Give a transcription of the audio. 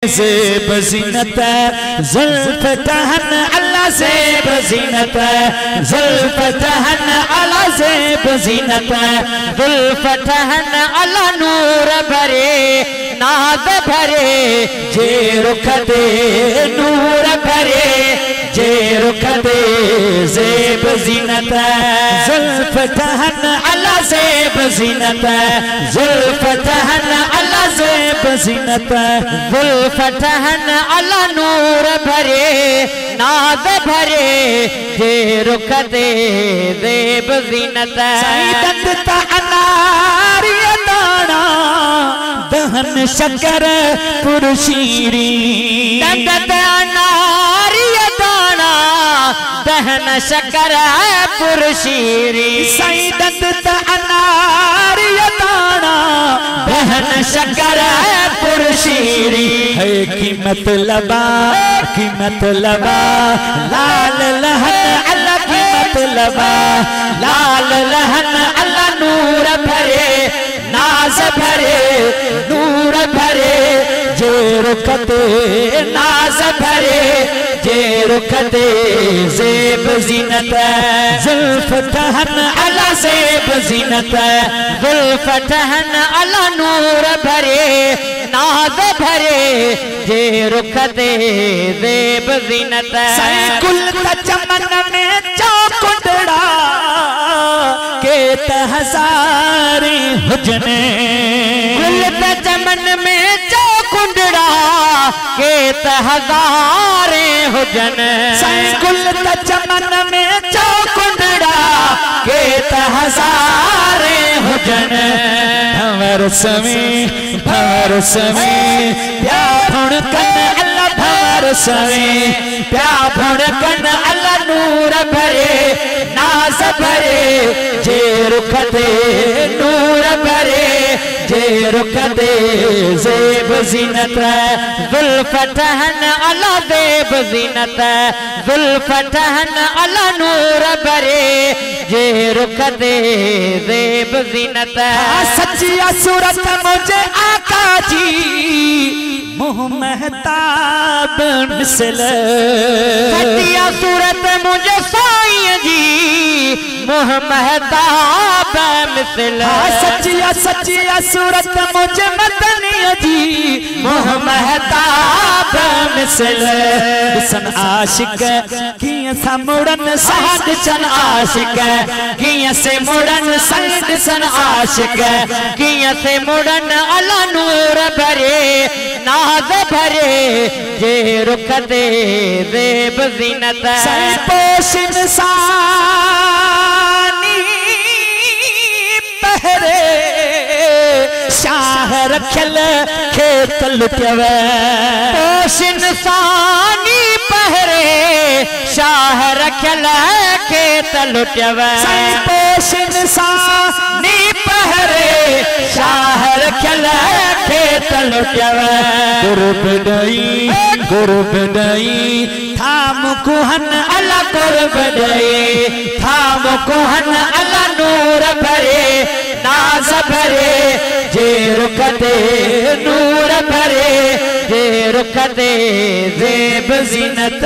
ज़ेब ज़ीनत ज़ुल्फ़ तहन अल्लाह ज़ेब ज़ीनत ज़ुल्फ़ तहन अल्लाह ज़ेब ज़ीनत ज़ुल्फ़ तहन अल्लाह नूर भरे नाज़ भरे जे रुख दे नूर भरे जे रुख दे ज़ेब ज़ीनत ज़ुल्फ़ तहन अल्लाह ज़ेब ज़ीनत ज़ुल्फ़ तहन अल्लाह ज़ेब ज़ीनत ज़ुल्फ़ तहन अल्लाह नूर भरे नाज़ भरे जे रुख दे ज़ेब ज़ीनत सईदत अनारी दाना दहन शकर पुरशीरी दंदत अनारी दाना दहन शकर पुरशीरी सईदत अनारी दाना दहन शकर पुरशीरी है कीमत लबा लाल लहन अल्लाह कीमत लबा लाल लहन अल्लाह नूर भरे नाज भरे नूर भरे जे रुख दे नाज भरे जे रुख दे ज़ेब ज़ीनत ज़ुल्फ़ तहन अल्लाह ज़ेब ज़ीनत ज़ुल्फ़ तहन अल्लाह नूर भरे नाज़ भरे जे रुख दे ज़ेब ज़ीनत कुल चमन में चौकुंडड़ा के हज़ारे हुजने कुल चमन में चौकुंडड़ा के हज़ारे हुजने कुल चमन में चौकुंडड़ा के हज़ारे हुजने भंवर समी प्या भुणकन अल्लाह भंवर समी प्या भुणकन अल्लाह नूर भरे नाज़ भरे जे रुख दे नूर भरे जे रुख दे ज़ेब ज़ीनत ज़ुल्फ़ तहन अल्लाह ज़ेब ज़ीनत ज़ुल्फ़ तहन अल्लाह नूर भरे जे रुख दे ज़ेब ज़ीनत सच्चिया सूरत मुझे आका जी मुँह महताब मिसल सच्चिया सूरत मुझे साईं जी मुँह महताब मिसल सच्चिया सूरत मुझे मदनी जी मुँह महताब मिसल सन आशिक किया सा मुड़न साध सन आशिक किया से मुड़न साध सन आशिक किया से मुड़न अल्लाह नूर भरे नाज़ भरे जे रुख दे ज़ेब ज़ीनत पोशिन सानी पहरे शाह रखल खेत लुटवे पोशिन सानी पहरे शाह रखल खेत लुटवे पोशिन सानी पहरे शाह रखल खेत लुटवे गुरुब डई थाम कुहन अल्लाह गुरुब डई थाम कुहन अल्लाह नूर भरे नाज़ भरे जे रुख दे नूर भरे जे रुख दे ज़ेब ज़ीनत